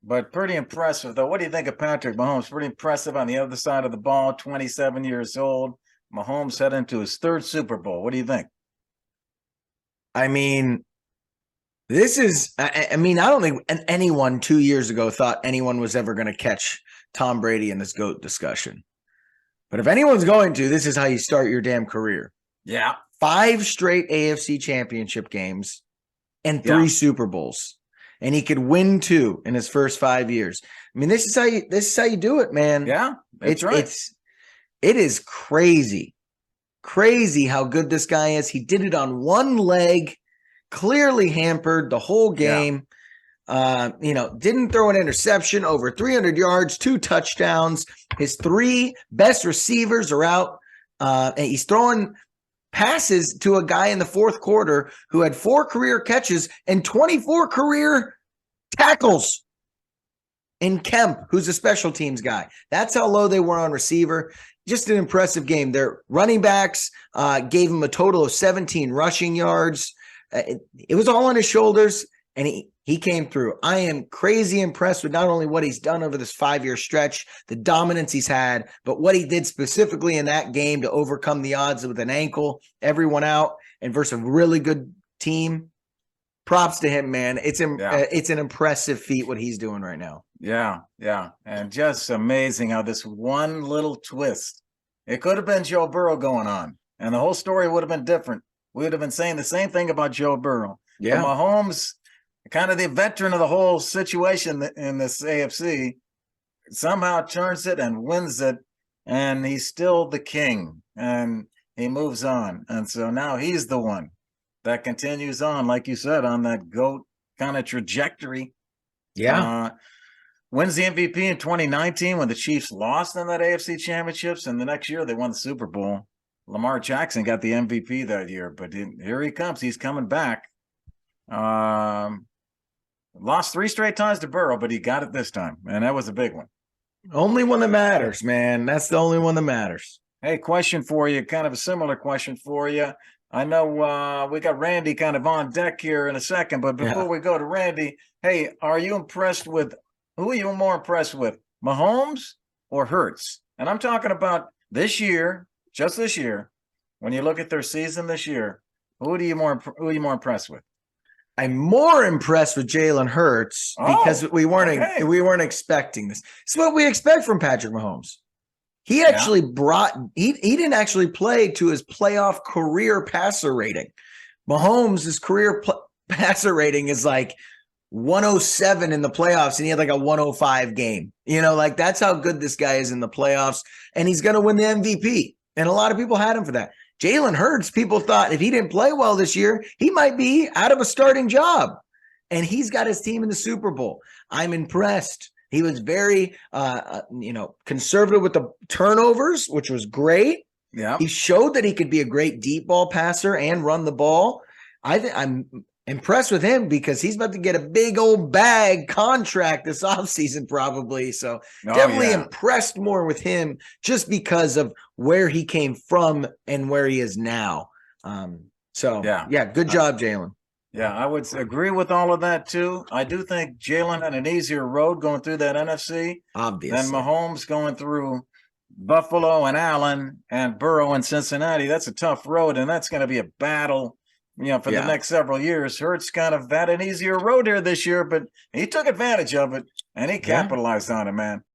But pretty impressive, though. What do you think of Patrick Mahomes? Pretty impressive on the other side of the ball, 27 years old. Mahomes heading into his third Super Bowl. What do you think? I mean, I mean, I don't think anyone 2 years ago thought anyone was ever going to catch Tom Brady in this GOAT discussion. But if anyone's going to, this is how you start your damn career. Yeah. 5 straight AFC championship games and 3 Yeah. Super Bowls. And he could win 2 in his first 5 years. I mean, this is how you do it, man. Yeah, that's right. It is crazy. Crazy how good this guy is. He did it on one leg, clearly hampered the whole game. Didn't throw an interception, over 300 yards, 2 touchdowns. His 3 best receivers are out. And he's throwing passes to a guy in the fourth quarter who had 4 career catches and 24 career tackles in Kemp, who's a special teams guy. That's how low they were on receiver. Just an impressive game. Their running backs gave him a total of 17 rushing yards. It was all on his shoulders, and he came through. I am crazy impressed with not only what he's done over this 5-year stretch, the dominance he's had, but what he did specifically in that game to overcome the odds with an ankle, everyone out, and versus a really good team. Props to him, man. It's an impressive feat what he's doing right now. Yeah, yeah. And just amazing how this one little twist, it could have been Joe Burrow going on, and the whole story would have been different. We would have been saying the same thing about Joe Burrow. Yeah. But Mahomes, kind of the veteran of the whole situation in this AFC, somehow turns it and wins it, and he's still the king, and he moves on. And so now he's the one that continues on, like you said, on that GOAT kind of trajectory. Yeah. Wins the MVP in 2019 when the Chiefs lost in that AFC championships, and the next year they won the Super Bowl. Lamar Jackson got the MVP that year, but here he comes. He's coming back. Lost 3 straight times to Burrow, but he got it this time, and that was a big one. Only one that matters, man. That's the only one that matters. Hey, question for you, kind of a similar question for you. I know we got Randy kind of on deck here in a second, but before we go to Randy, hey, who are you more impressed with, Mahomes or Hurts? And I'm talking about this year, just this year. When you look at their season this year, who are you more impressed with? I'm more impressed with Jalen Hurts because we weren't expecting this. It's what we expect from Patrick Mahomes. He actually he didn't actually play to his playoff career passer rating. Mahomes' career passer rating is like 107 in the playoffs, and he had like a 105 game. Like that's how good this guy is in the playoffs, and he's going to win the MVP. And a lot of people had him for that. Jalen Hurts, people thought if he didn't play well this year, he might be out of a starting job. And he's got his team in the Super Bowl. I'm impressed. He was very, conservative with the turnovers, which was great. Yeah, he showed that he could be a great deep ball passer and run the ball. I'm impressed with him because he's about to get a big old bag contract this offseason probably. So definitely impressed more with him just because of where he came from and where he is now. Good job, Jalen. Yeah, I would agree with all of that, too. I do think Jalen had an easier road going through that NFC obviously than Mahomes going through Buffalo and Allen and Burrow and Cincinnati. That's a tough road, and that's going to be a battle, for the next several years. Hurts kind of had an easier road here this year, but he took advantage of it, and he capitalized on it, man.